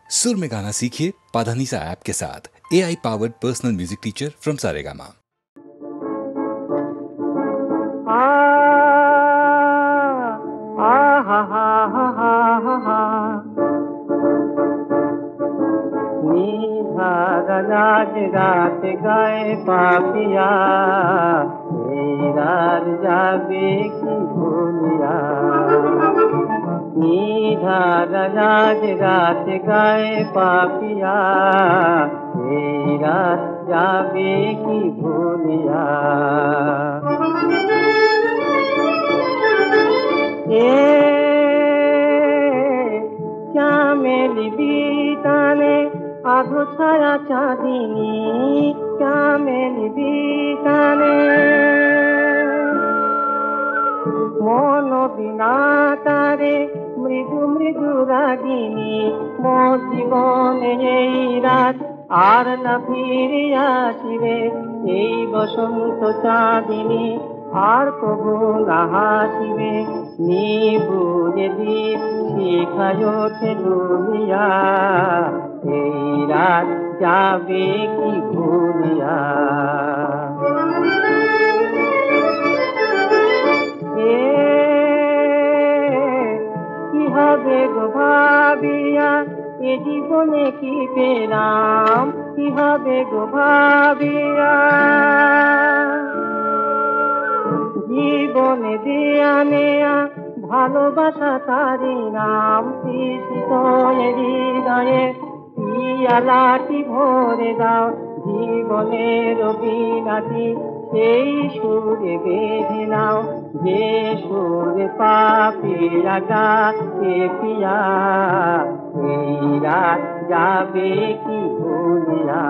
सुर में गाना सीखिए पाधानीसा ऐप के साथ। AI powered personal music teacher from Saregama. राज रात गाए पापिया राज जाबे की भूलिया। निधार राज रात गाए पापिया राज जाबे की भूलिया। क्या मेरी बीताने आधो छाया चांदनी, क्या मेरी बीताने মনো বিনা তারে মৃদু মৃদু রাগিনী। মো জীবনে এই রাত আর না ফিরে আসিবে, এই বসন্ত চাঁদিনী আর কবু না হাসিবে। নিবুয়ে দীপ শিখায় ওঠে দুনিয়া, এই রাত যাবে কি ভুলিয়া। কি হবে গো ভাবিয়া এ জীবনে কি পেলাম, কি হবে গো ভাবিয়া। জীবনে দেয়া নেয়া ভালোবাসা তারি নাম, তৃষিত হৃদয়ে পিয়ালাটি ভরে দাও। জীবনের বীণাটি সেই সুরে বেঁধে নাও, যে সুরে পাপিয়া গাছে পিয়া এই রাত যাবে কি ভুলিয়া।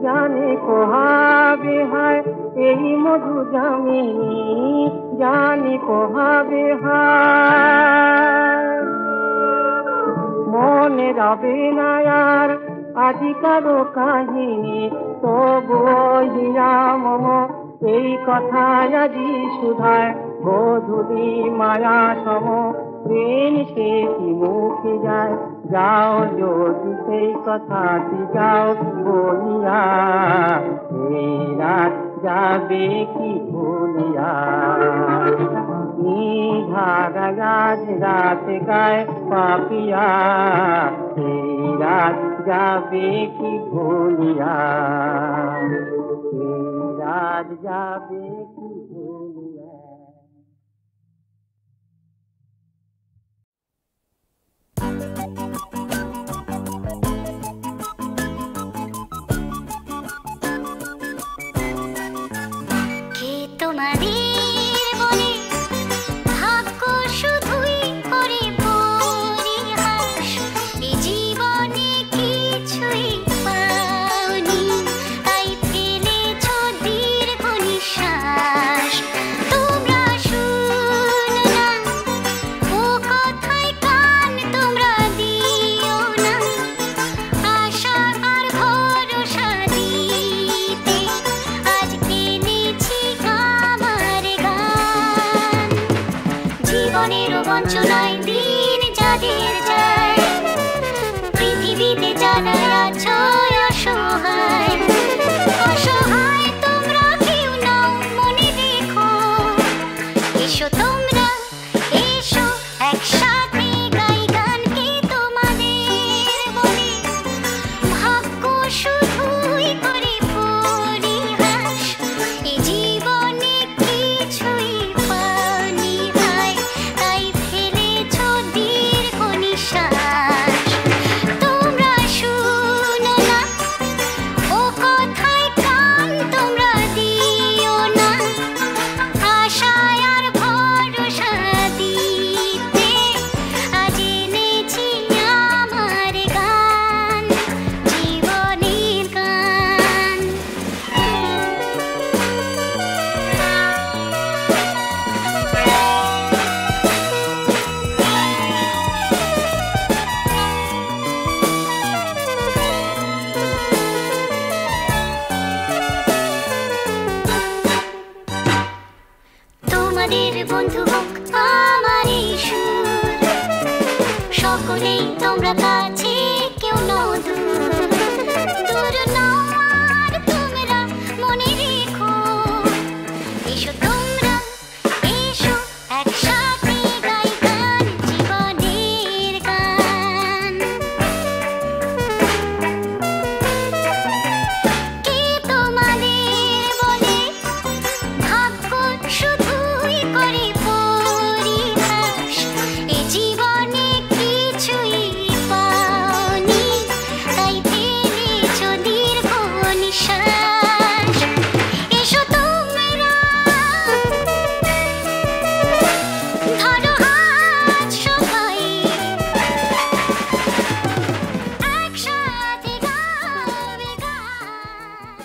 জানে কোহাবে হায় এই মধু জামিনী, জানি কোহাবে হায় মনে রবে না আর আজিকার কাহিনী। তবু হিয়া মম এই কথা আজি সুধায়, গধূলি মায়া সম প্রেম সে কি মুখে যায়। যাও যদি সেই কথাটি যাও বলিয়া, এই রাত যাবে কি ভুলিয়া। নিধার রাজ রাত গায়ে পাপিয়া এই রাত যাবে কি ভুলিয়া, এই রাত যাবে কি ভুলিয়া। কে তোমাদের বলে ভাগ্য শুধুই করে পরিহাস, এই জীবনে কিছুই পাওনি তাই ফেলেছ দীর্ঘ নিঃশ্বাস। তোমরা শুনো না ও কথায় কান তোমরা দিও না, আশা আর ভরসা দিতে আজ এনেছি আমার গান। জীবনের বঞ্চনায় দিন যাদের যায়, পৃথিবীতে যারা আছো অসহায়, অসহায় তোমরা কেউ নাও মনে রেখো। এসো তোমরা এসো একসাথে গাই গান, কে তোমাদের বলে ভাগ্য শুধুই করে পরিহাস, এই জীবনে কিছুই পাওনি ভাই তাই ফেলেছ দীর্ঘ নিঃশ্বাস। তোমরা শুনো না ও কথায় কান তোমরা দিও না, আশায় আর ভরসা তোমাদের বন্ধু হোক আমার এই সুর। সকলেই তোমরা কাছে, কেউ নও দূর। দূর নও আর তোমরা মনে রেখো, এসো তোমরা এসো একসাথে গাই গান, জীবনের গান। কে তোমাদের বলে ভাগ্য শুধুই করে পরিহাস, এ জীবনে কিছুই পাওনি, তাই ফেলেছো দীর্ঘ নিঃশ্বাস। এসো তোমরা ধরো হাত সবাই, একসাথে গাবে গান।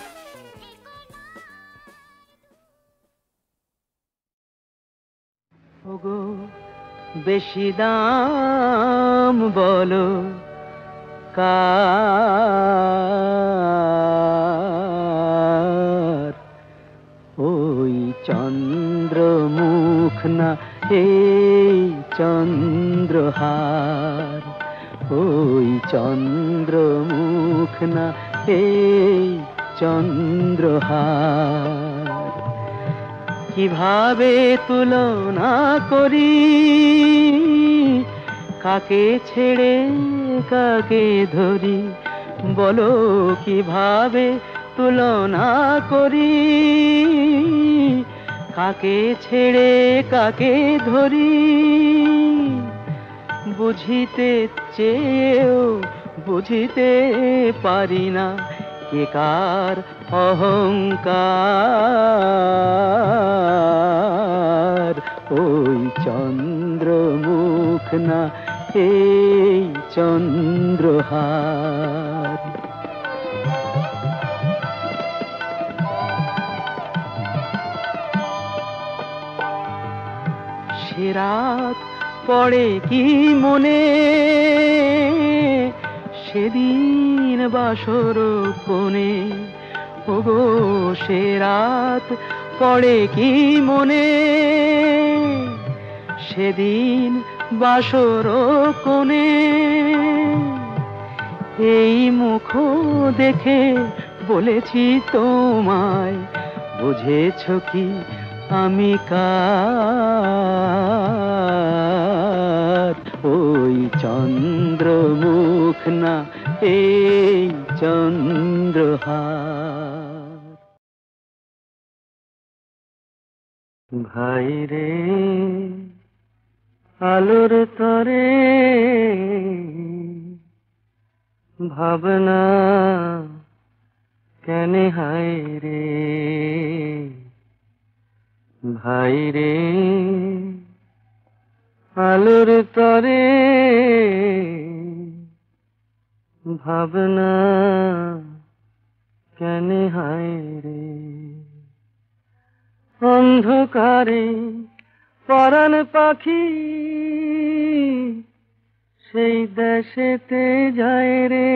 ওগো বেশি দাম বলো কার, ওই চন্দ্রমুখ না এই চন্দ্রহার, ওই চন্দ্রমুখ না এই চন্দ্রহার। কিভাবে তুলনা করি কাকে ছেড়ে কাকে ধরি, বলো কিভাবে তুলনা করি কাকে ছেড়ে কাকে ধরি। বুঝিতে চেয়েও বুঝিতে পারি না কে কার অহংকার, ওই চন্দ্রমুখ না এই চন্দ্রহার। সে রাত পড়ে কি মনে, সেদিন বাসর কোণে, ওগো সে রাত পড়ে কি মনে, সেদিন বাসর কোণে। এই মুখ দেখে বলেছি তোমায়, বুঝেছ কি আমি কার, ওই চন্দ্রমুখ না এই চন্দ্রহার। ভাই রে আলোর তরে ভাবনা কেন হায় রে, ভাই রে আলোর তরে ভাবনা কেন হায় রে। অন্ধকারে পরাণ পাখি সেই দেশেতে যায় রে,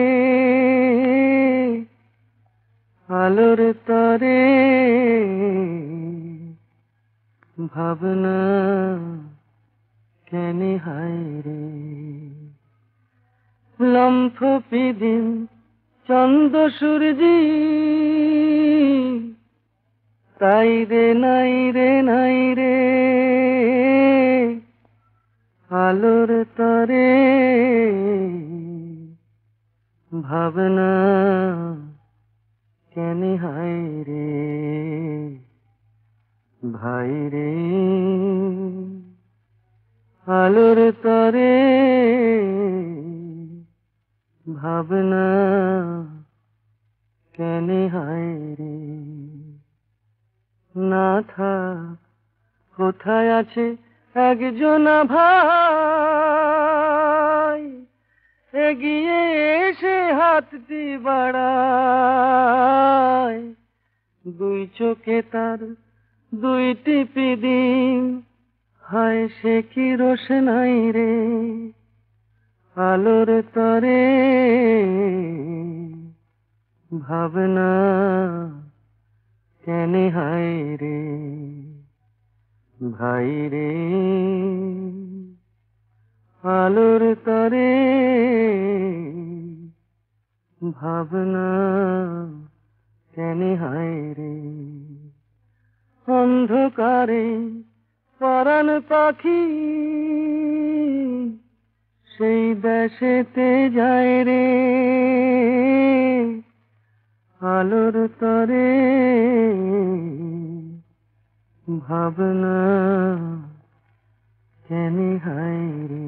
আলোর তরে ভাবনা কেন হায় রে। লম্ফ পিদিম চন্দ্র সূর্যি তাই রে নাই রে নাই রে, আলোর তরে ভাবনা কেন হায় রে। ভাই রে আলোর তরে ভাবনা কেন হায় রে। না থাক কোথায় আছে একজনা ভাই, এগিয়ে এসে হাতটি বাড়ায়, দুই চোখে তার দুইটি পিদিম, হায় সে কি রোশনাই রে, আলোর তরে ভাবনা কেন হায় রে। ভাই রে আলোর তরে ভাবনা কেন হায় রে অন্ধকারে পরাণ পাখি সেই দেশেতে যায় রে আলোর তরে ভাবনা কেন হায় রে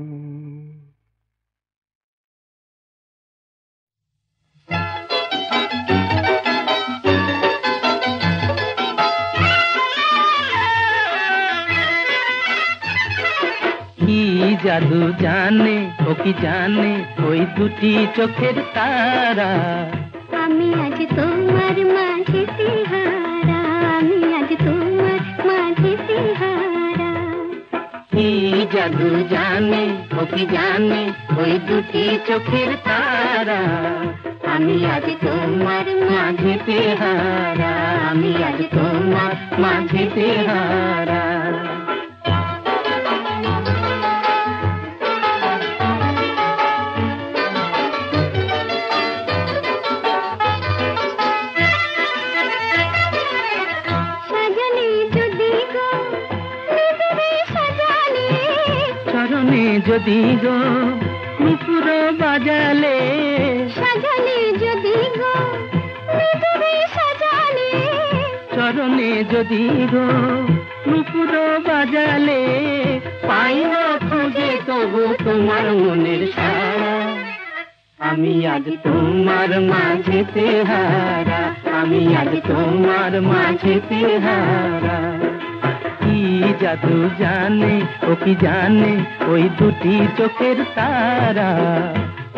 কি জাদু জানে ও কি জানে ওই দুটি চোখের তারা আমি আজ তোমার মাঝে তিহারা আমি আজ তোমার মাঝে তিহারা কি জাদু জানে ও কি জানে ওই দুটি চোখের তারা আমি আজ তোমার মাঝে তেহারা আমি আজ তোমার মাঝে তেহারা সাজালে যদি গো নিজরে সাজালে চরণে যদি গো নুপুর বাজালে সাজালে যদি গো নিজরে সাজালে চরণে যদি গো নুপুর বাজালে পাই না খুঁজে তবু তোমার মনের সারা আমি আজ তোমার মাঝে তেহারা আমি আজ তোমার মাঝে তেহারা কি জাদু জানে ও কি জানে ওই দুটি চোখের তারা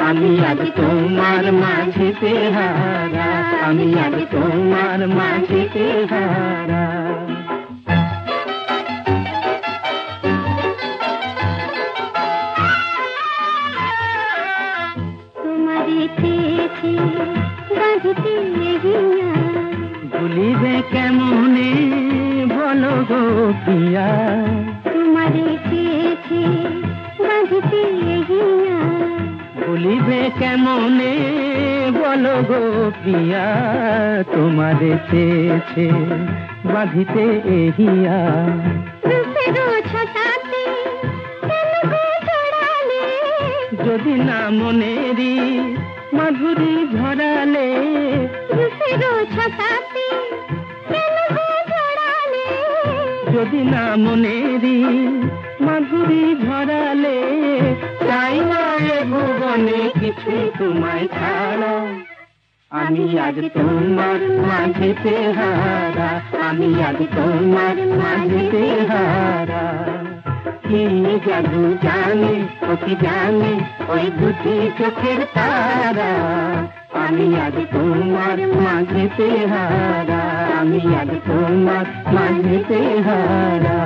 আমি আজ তোমার মাঝে তেহারা আমি আজ তোমার মাঝে তেহারা তোমারে চেয়েছি বাঁধিতে হিয়া ভুলিবে কেমনে বলো গো পিয়া তোমারে চেয়েছি বাঁধিতে হিয়া ভুলিবে কেমনে বলো গো প্রিয়া তোমারে চেয়েছে বাঁধিতে এহিয়া রূপেরও ছটাতে কেন গো ছড়ালে যদি না মনেরি মাধুরী ঝরালে রূপেরও ছটাতে কেন গো ছড়ালে যদি না মনেরি মাধুরী ঝরালে চাই না এ ভুবনে কিছু তোমায় ছাড়া আমি আজ তোমার মাঝে তেহারা আমি আজ তোমার মাঝে তেহারা কি জাদু জানে ও কি জানে ওই দুটি চোখের তারা আমি আজ তোমার মাঝে তেহারা আমি আজ তোমার মাঝে তেহারা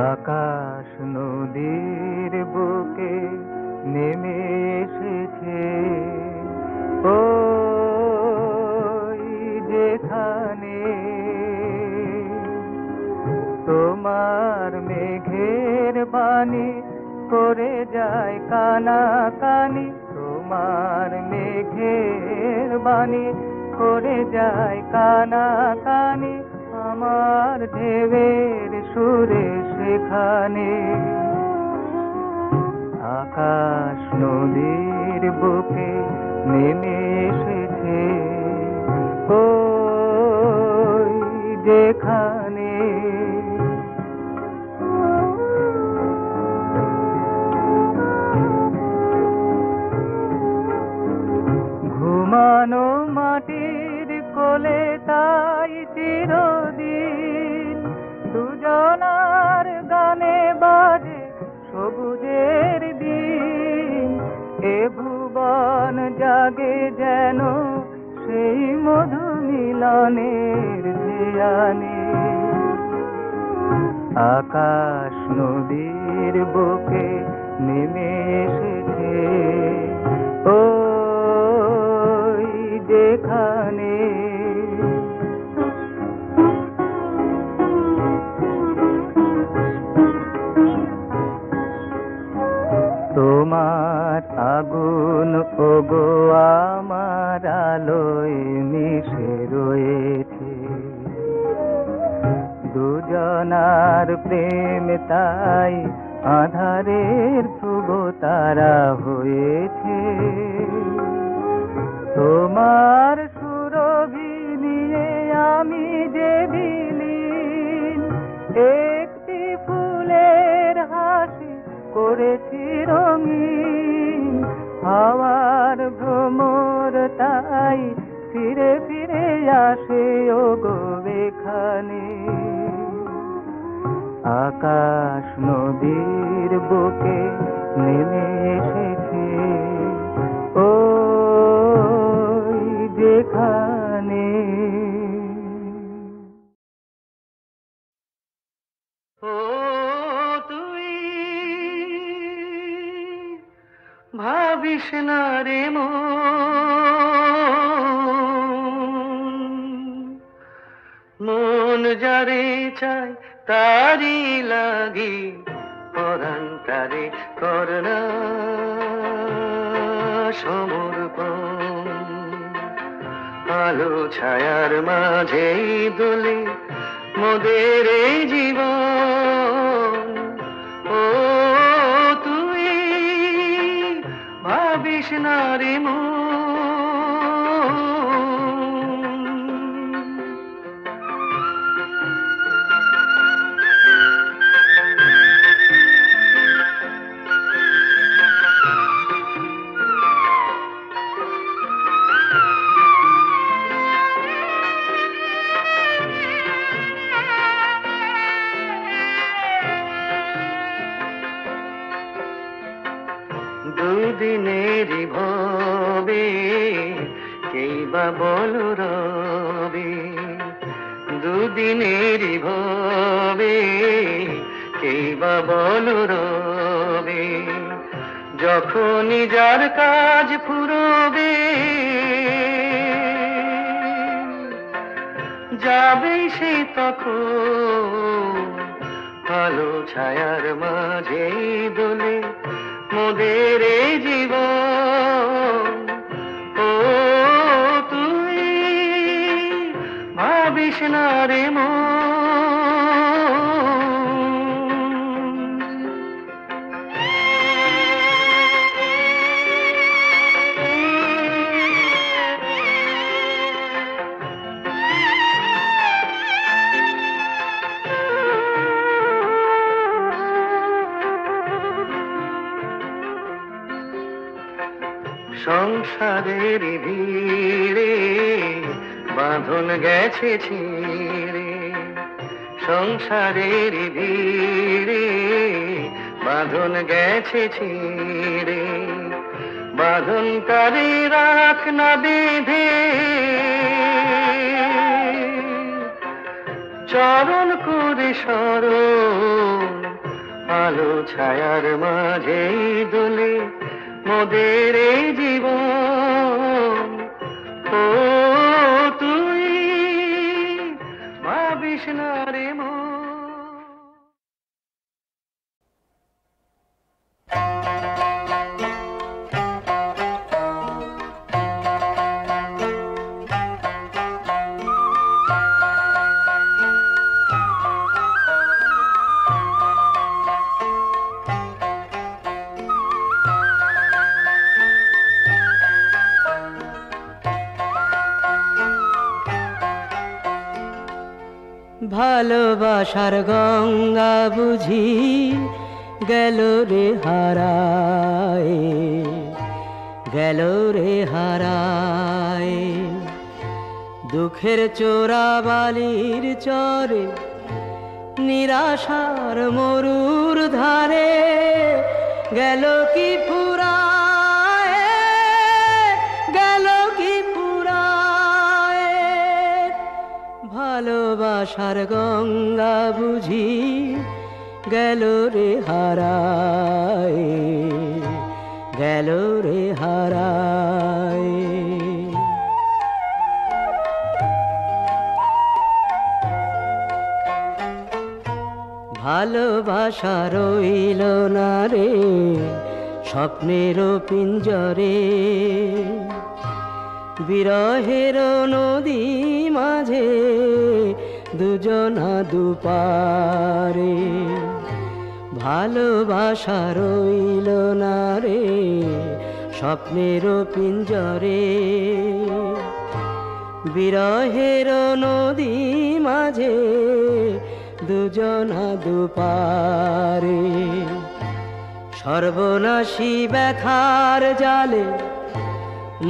আকাশ নদীর বুকে নেমে এসেছে ওই যেখানে তোমার মেঘের বাণী করে যায় কানাকানি তোমার মেঘের বাণী করে যায় কানাকানি আমার ঢেউয়ের সুরে সেখানে আকাশ নদীর বুকে নেমে এসেছে ওই যেখানে ঘুমানো মাটির কোলে তাই চিরদিন দুজনার গানে বাজে সবুজের দিন এ ভুবন জাগে যেন সেই মধু মিলনের ধ্যানে আকাশ নদীর বুকে নেমে এসেছে ওই যেখানে তোমার আগুন ওগো আমার আলোয় মিশে রয়েছে দুজনার প্রেম তাই আধারের ধ্রুব তারা হয়েছে তোমার সুরভি নিয়ে আমি যে বিলীন একটি ফুলের হাসি করেছি রঙিন হাওয়ার ভ্রমর তাই ফিরে ফিরে আসে ওগো এখানে আকাশ নদীর বুকে নেমে এসেছে ওই যেখানে ও তুই ভাবিস না রে মন যারে চায় তারি লাগি পরান্তারে করনা সমর্পণ আলো ছায়ার মাঝে দোলে মোদের এই জীবন ও তুই ভাবিস না রে দুদিনেরই ভবে কেই বা বল রবে দুদিনেরই ভবে কেই বা বল রবে যখনই যার কাজ ফুরবে যাবে সে তখন আলো ছায়ার মাঝে দোলে মোদের এই জীবন ও তুই ভাবিস না রে সংসারের ভিড়ে বাঁধন গেছে ছিঁড়ে সংসারের ভিড়ে বাঁধন গেছে ছিঁড়ে বাঁধনকারী রাখ না বেঁধে চরণ করে স্মরণ আলো ছায়ার মাঝে দোলে মোদের এই জীবন ও তুই ভাবিস না রে ভালোবাসার গঙ্গা বুঝি গেল রে হারায় গেল রে হারায় দুঃখের চোরা বালির চরে নিরাশার মরুর ধারে গেল কি ফুরায় গেল কি ফুরায় ভালোবাসার গঙ্গা বুঝি গেল রে হারায়, গেল রে হারায়। ভালোবাসা রইল না রে স্বপ্নের পিঞ্জরে, বিরহের নদী মাঝে দুজনা দুপারে। ভালোবাসা রইল না রে স্বপ্নের পিঞ্জরে, বিরহের নদী মাঝে দুজনা দুপারে। সর্বনাশী ব্যথার জালে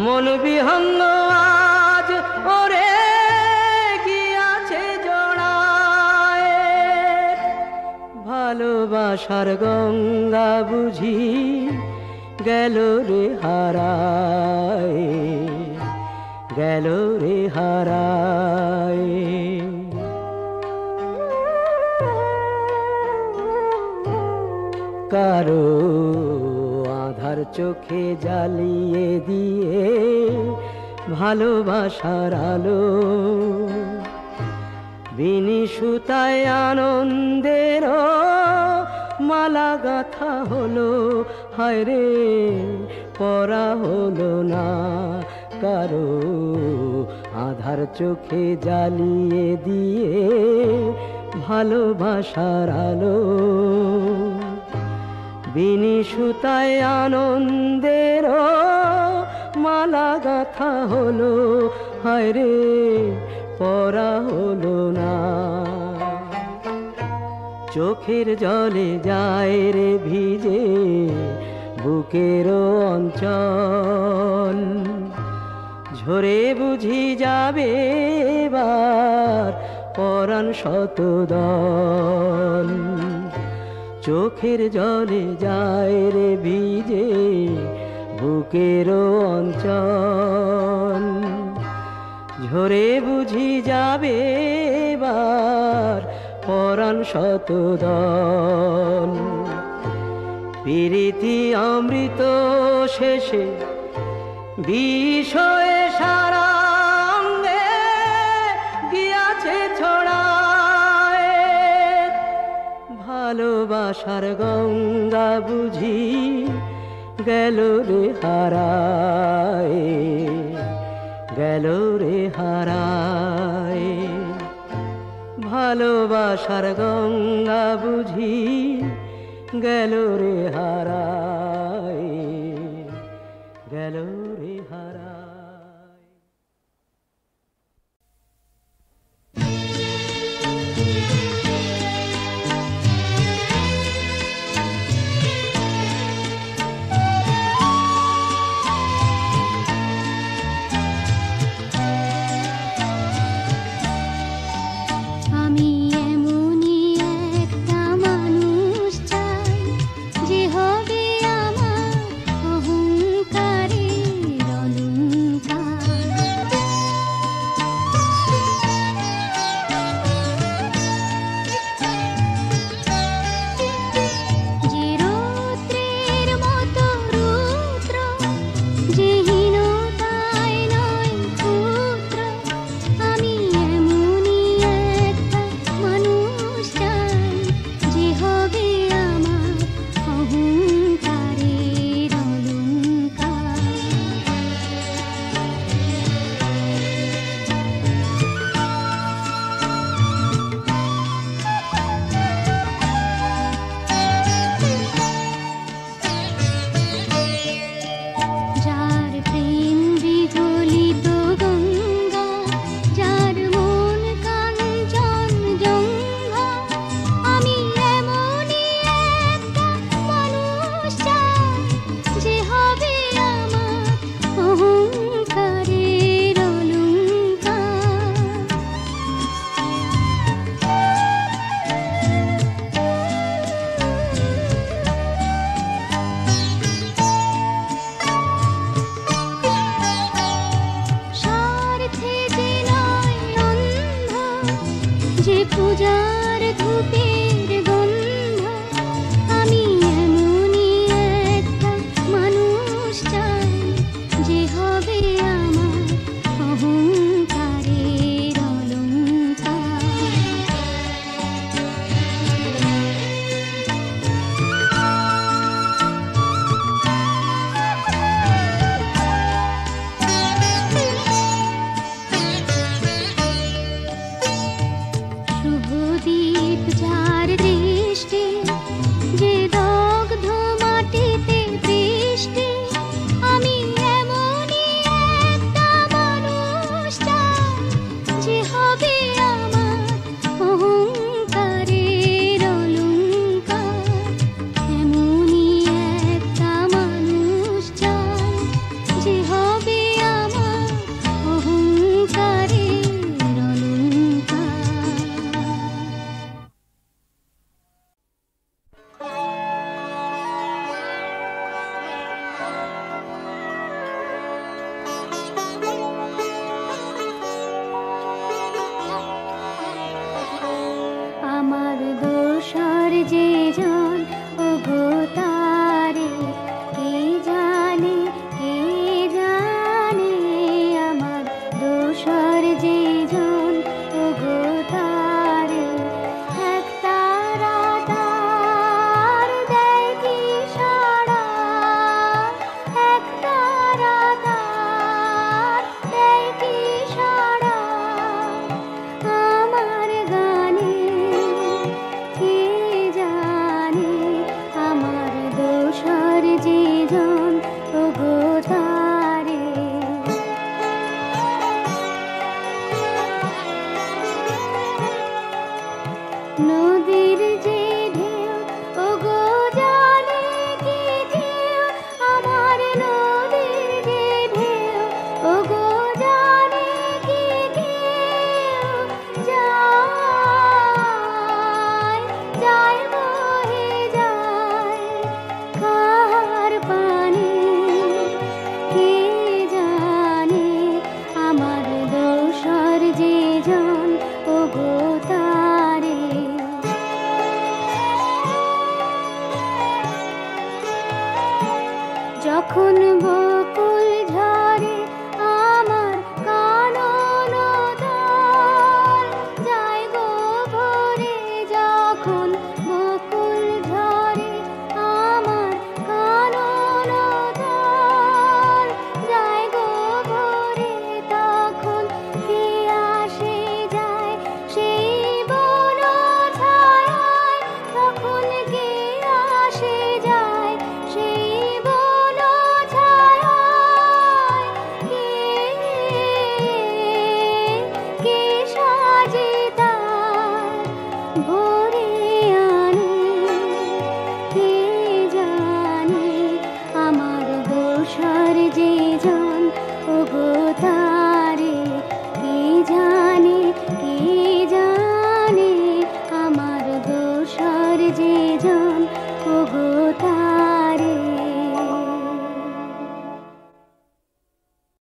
মন বিহঙ্গ আজ ওরে গিয়াছে জড়ায়। ভালোবাসার গঙ্গা বুঝি গেল রে হারায়, গেল রে হারায়। কারো আধার চোখে জ্বালিয়ে দিয়ে ভালোবাসার আলো, বিনি সুতায় আনন্দের মালা গাথা হলো, হায় রে পরা হলো না। কারো আধার চোখে জ্বালিয়ে দিয়ে ভালোবাসার আলো, বিনি সুতায় আনন্দের মালা গাথা হলো, হায় রে পরা হলো না। চোখের জলে যায় রে ভিজে বুকের অঞ্চল, ঝরে বুঝি যাবে এবার পরাণ শতদল। চোখের জলে যায় রে ভিজে বুকের অঞ্চল, ঝরে বুঝি যাবে এবার পরাণ শতদল। প্রীতি অমৃত শেষে বিষয়ে সারা অঙ্গে গিয়াছে ছড়ায়। ভালোবাসার গঙ্গা বুঝি গেল রে হারায়, গেল রে হারায়। ভালোবাসার গঙ্গা বুঝি গেল রে হারায়, গেল রে হারায়।